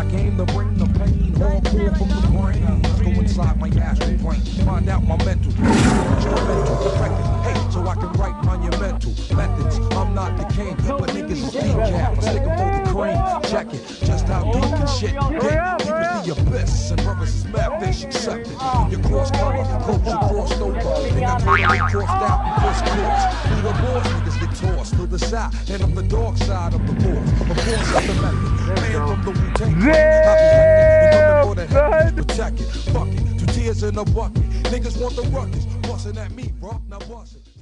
I came to bring the pain, hardcore from the brain. Let's go inside my astral plane, find out my mental, instrumental, perfected. Hey, so I can write monumental methods. I'm not the king, but niggas is decaf. I stick 'em for the cream. Check it, just how deep can shit get. Deep as the abyss, and brothers is mad fish accepted. Your cross color, culture crossed over. Nigga totally crossed out and pushed course. Through the boards, niggas get tossed to the side, and on the dark side of the force. Of course, that's the method. Man from the Wu-Tang, I be hectic, and coming for the head, protect it. Fuck it, 2 tears in a bucket. Niggas want the ruckus, bustin' at me, bro. Now bust it.